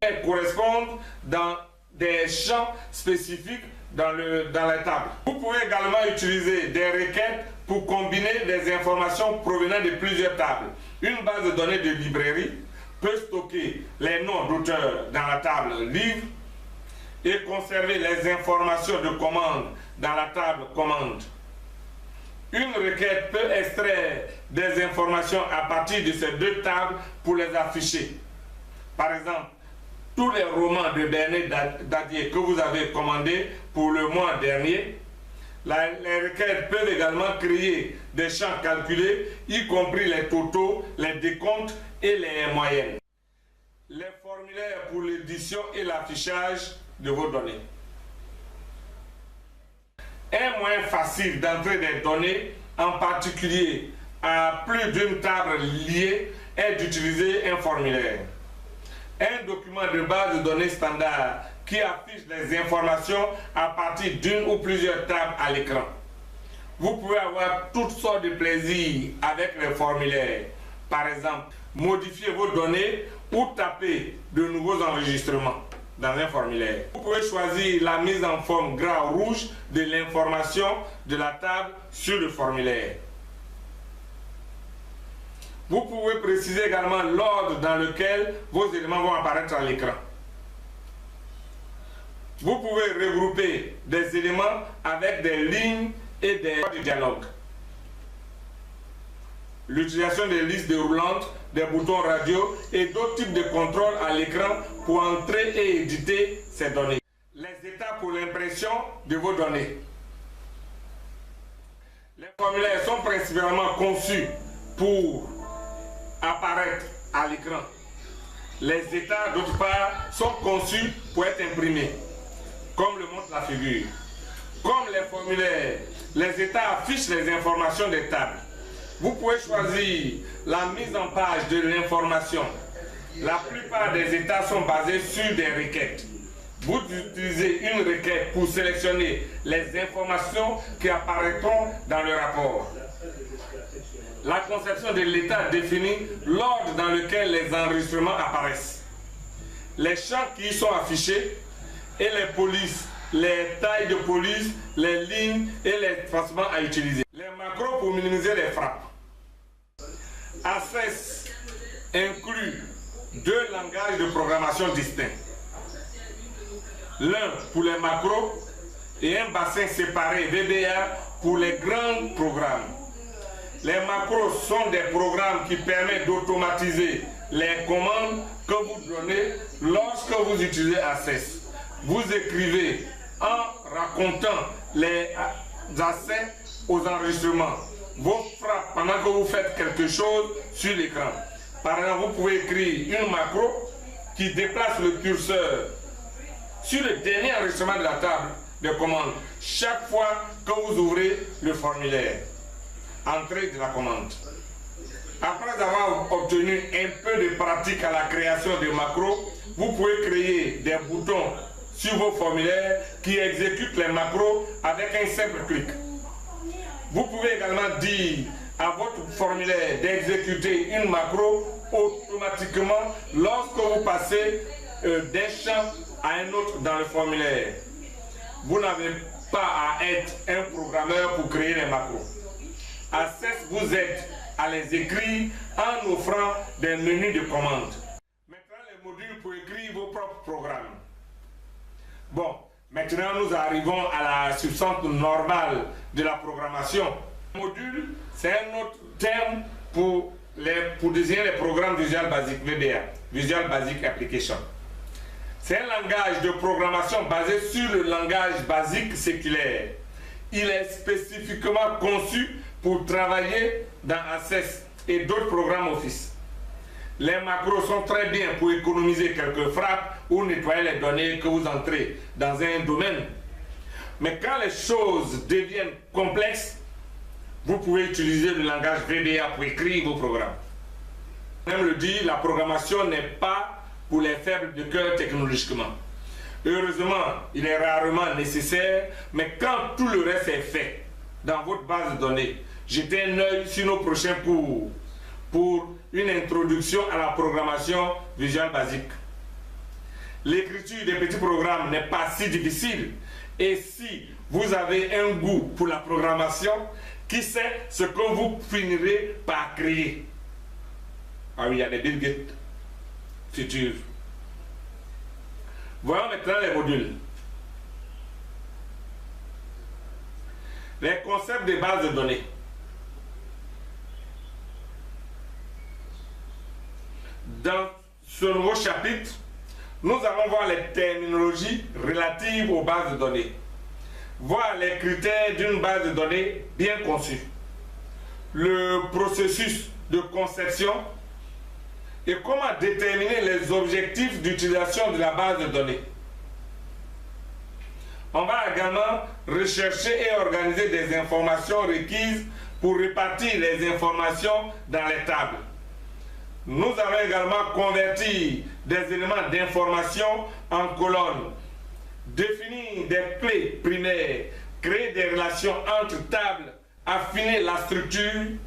Elles correspondent dans des champs spécifiques dans la table. Vous pouvez également utiliser des requêtes pour combiner des informations provenant de plusieurs tables. Une base de données de librairie peut stocker les noms d'auteurs dans la table livre et conserver les informations de commande dans la table commande. Une requête peut extraire des informations à partir de ces deux tables pour les afficher. Par exemple, tous les romans de Bernard Dadier que vous avez commandés pour le mois dernier, les requêtes peuvent également créer des champs calculés, y compris les totaux, les décomptes et les moyennes. Les formulaires pour l'édition et l'affichage de vos données. Un moyen facile d'entrer des données, en particulier à plus d'une table liée, est d'utiliser un formulaire. Un document de base de données standard qui affiche les informations à partir d'une ou plusieurs tables à l'écran. Vous pouvez avoir toutes sortes de plaisirs avec les formulaires. Par exemple, modifier vos données ou taper de nouveaux enregistrements dans un formulaire. Vous pouvez choisir la mise en forme gras ou rouge de l'information de la table sur le formulaire. Vous pouvez préciser également l'ordre dans lequel vos éléments vont apparaître à l'écran. Vous pouvez regrouper des éléments avec des lignes et des dialogues. L'utilisation des listes déroulantes, des boutons radio et d'autres types de contrôles à l'écran pour entrer et éditer ces données. Les étapes pour l'impression de vos données. Les formulaires sont principalement conçus pour apparaître à l'écran. Les états, d'autre part, sont conçus pour être imprimés, comme le montre la figure. Comme les formulaires, les états affichent les informations des tables. Vous pouvez choisir la mise en page de l'information. La plupart des états sont basés sur des requêtes. Vous utilisez une requête pour sélectionner les informations qui apparaîtront dans le rapport. La conception de l'état définit l'ordre dans lequel les enregistrements apparaissent, les champs qui y sont affichés et les polices, les tailles de police, les lignes et les traitements à utiliser. Les macros pour minimiser les frappes. Access inclut deux langages de programmation distincts. L'un pour les macros et un bassin séparé VBA pour les grands programmes. Les macros sont des programmes qui permettent d'automatiser les commandes que vous donnez lorsque vous utilisez Access. Vous écrivez en racontant les accès aux enregistrements, vos frappes pendant que vous faites quelque chose sur l'écran. Par exemple, vous pouvez écrire une macro qui déplace le curseur sur le dernier enregistrement de la table de commande chaque fois que vous ouvrez le formulaire. Entrée de la commande. Après avoir obtenu un peu de pratique à la création de macros, vous pouvez créer des boutons sur vos formulaires qui exécutent les macros avec un simple clic. Vous pouvez également dire à votre formulaire d'exécuter une macro automatiquement lorsque vous passez d'un champ à un autre dans le formulaire. Vous n'avez pas à être un programmeur pour créer les macros. Access vous aide à les écrire en offrant des menus de commande. Maintenant, les modules pour écrire vos propres programmes. Bon, maintenant nous arrivons à la substance normale de la programmation. Le module, c'est un autre terme pour désigner les programmes Visual Basic VBA, Visual Basic Application. C'est un langage de programmation basé sur le langage basique séculaire. Il est spécifiquement conçu pour travailler dans Access et d'autres programmes Office. Les macros sont très bien pour économiser quelques frappes ou nettoyer les données que vous entrez dans un domaine. Mais quand les choses deviennent complexes, vous pouvez utiliser le langage VBA pour écrire vos programmes. Même le dit, la programmation n'est pas pour les faibles de cœur technologiquement. Heureusement, il est rarement nécessaire, mais quand tout le reste est fait dans votre base de données, jetez un œil sur nos prochains cours pour une introduction à la programmation Visual Basic. l'écriture des petits programmes n'est pas si difficile. Et si vous avez un goût pour la programmation, qui sait ce que vous finirez par créer? Ah oui, il y a des Bill Gates futurs. Voyons maintenant les modules. Les concepts des bases de données. Dans ce nouveau chapitre, nous allons voir les terminologies relatives aux bases de données. Voir les critères d'une base de données bien conçue. Le processus de conception et comment déterminer les objectifs d'utilisation de la base de données. On va également rechercher et organiser des informations requises pour répartir les informations dans les tables. Nous allons également convertir des éléments d'information en colonnes, définir des clés primaires, créer des relations entre tables, affiner la structure.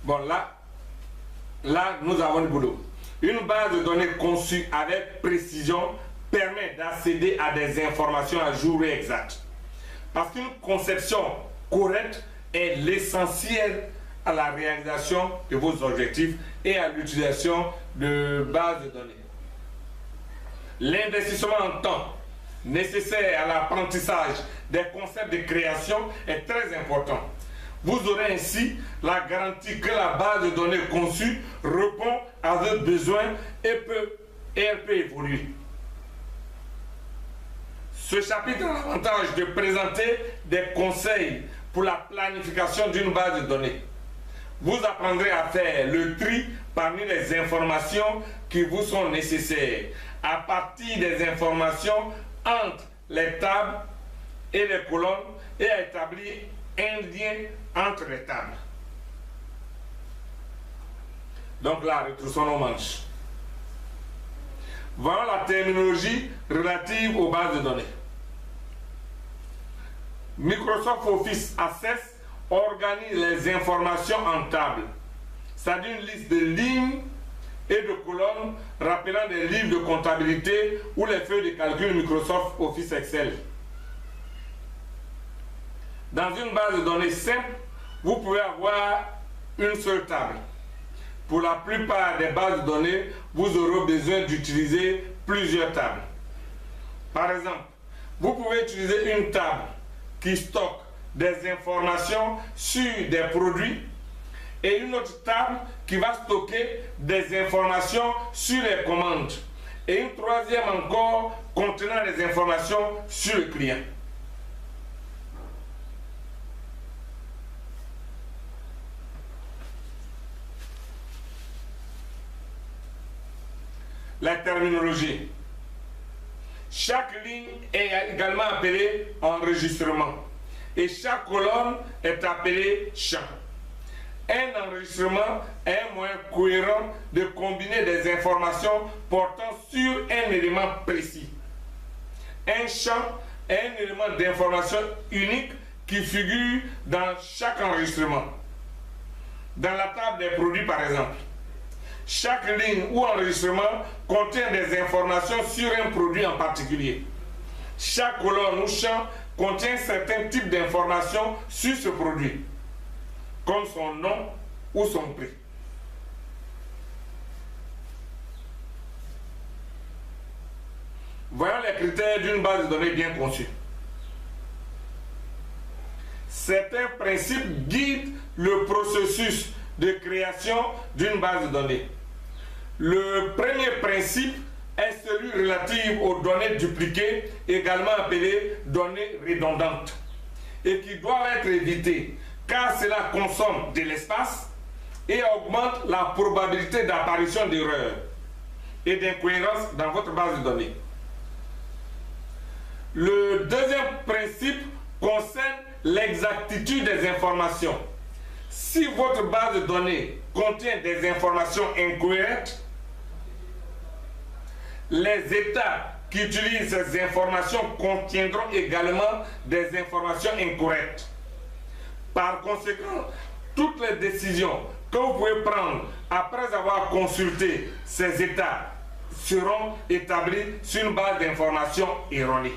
Bon, là, nous avons le boulot. Une base de données conçue avec précision permet d'accéder à des informations à jour et exactes. Parce qu'une conception correcte est l'essentiel à la réalisation de vos objectifs et à l'utilisation de bases de données. L'investissement en temps nécessaire à l'apprentissage des concepts de création est très important. Vous aurez ainsi la garantie que la base de données conçue répond à vos besoins et elle peut évoluer. Ce chapitre a l'avantage de présenter des conseils pour la planification d'une base de données. Vous apprendrez à faire le tri parmi les informations qui vous sont nécessaires, à partir des informations entre les tables et les colonnes, et à établir un lien entre les tables. Donc là, retroussons nos manches. Voilà la terminologie relative aux bases de données. Microsoft Office Access organise les informations en table, c'est-à-dire une liste de lignes et de colonnes rappelant des livres de comptabilité ou les feuilles de calcul Microsoft Office Excel. Dans une base de données simple, vous pouvez avoir une seule table. Pour la plupart des bases de données, vous aurez besoin d'utiliser plusieurs tables. Par exemple, vous pouvez utiliser une table qui stocke des informations sur des produits et une autre table qui va stocker des informations sur les commandes et une troisième encore contenant des informations sur le client. La terminologie. Chaque ligne est également appelée enregistrement et chaque colonne est appelée champ. Un enregistrement est un moyen cohérent de combiner des informations portant sur un élément précis. Un champ est un élément d'information unique qui figure dans chaque enregistrement. Dans la table des produits, par exemple, chaque ligne ou enregistrement contient des informations sur un produit en particulier. Chaque colonne ou champ contient certains types d'informations sur ce produit, comme son nom ou son prix. Voyons les critères d'une base de données bien conçue. Certains principes guident le processus de création d'une base de données. Le premier principe est celui relatif aux données dupliquées, également appelées données redondantes, et qui doivent être évitées car cela consomme de l'espace et augmente la probabilité d'apparition d'erreurs et d'incohérences dans votre base de données. Le deuxième principe concerne l'exactitude des informations. Si votre base de données contient des informations incohérentes, les États qui utilisent ces informations contiendront également des informations incorrectes. Par conséquent, toutes les décisions que vous pouvez prendre après avoir consulté ces États seront établies sur une base d'informations erronée.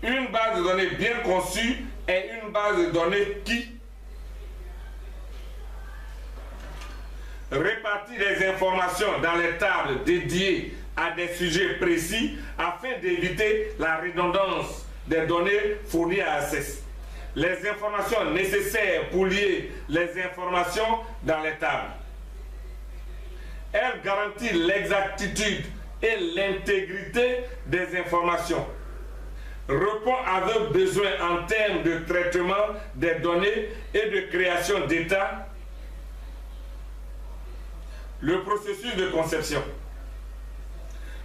Une base de données bien conçue est une base de données qui répartit les informations dans les tables dédiées à des sujets précis afin d'éviter la redondance des données fournies à Access. Les informations nécessaires pour lier les informations dans les tables. Elle garantit l'exactitude et l'intégrité des informations. Répond à vos besoins en termes de traitement des données et de création d'état. Le processus de conception.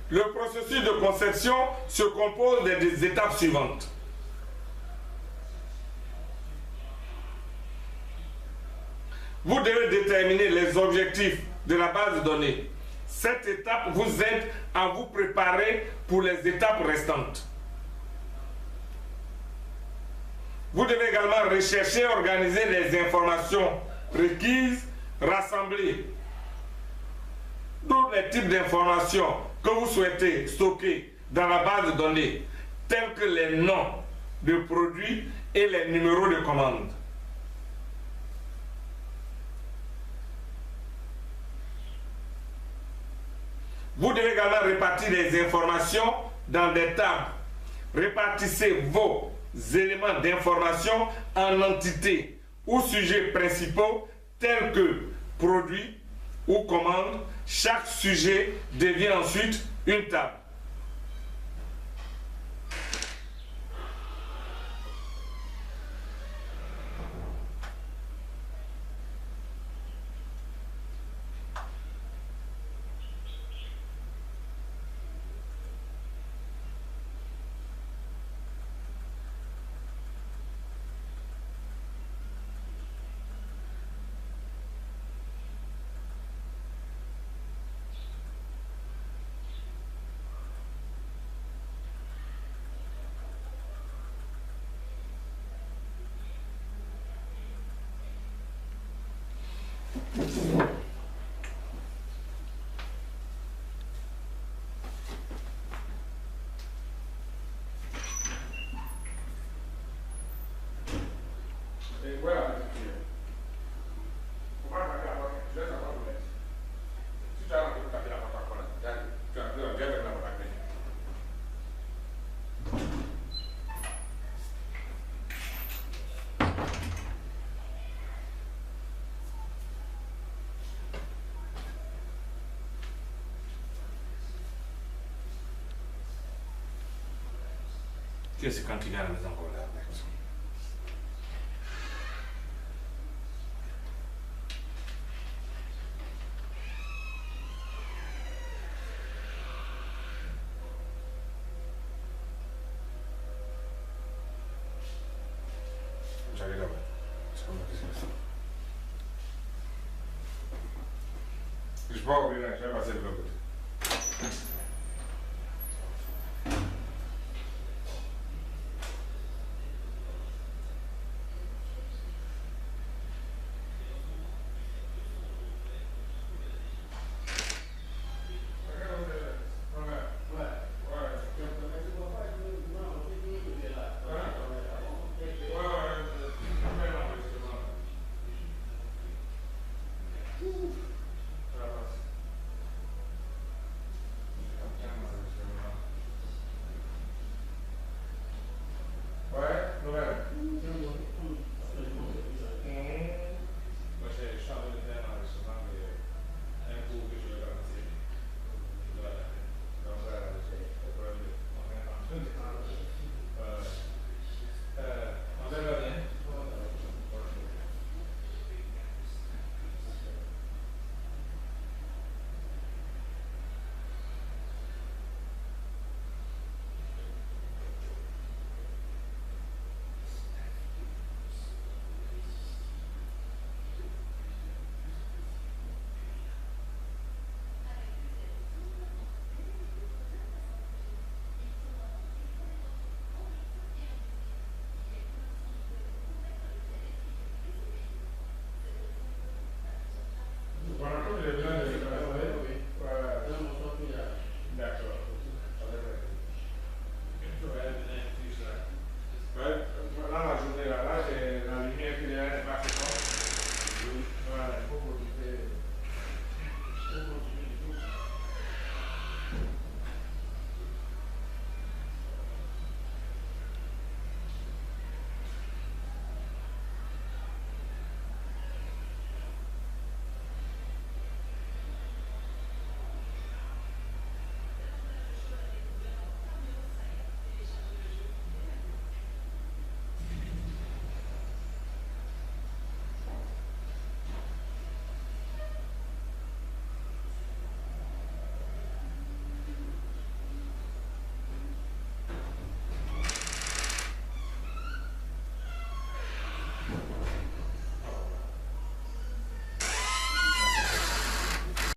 Le processus de conception se compose des étapes suivantes. Vous devez déterminer les objectifs de la base de données. Cette étape vous aide à vous préparer pour les étapes restantes. Vous devez également rechercher et organiser les informations requises, rassembler tous les types d'informations que vous souhaitez stocker dans la base de données, tels que les noms de produits et les numéros de commande. Vous devez également répartir les informations dans des tables. Répartissez vos éléments d'information en entités ou sujets principaux tels que produits ou commandes. Chaque sujet devient ensuite une table. Qu'est-ce que quand il est à la maison qu'on l'a avec ça? J'arrive là-bas. C'est comme ça. Je peux pas oublier là, je vais passer de l'autre côté.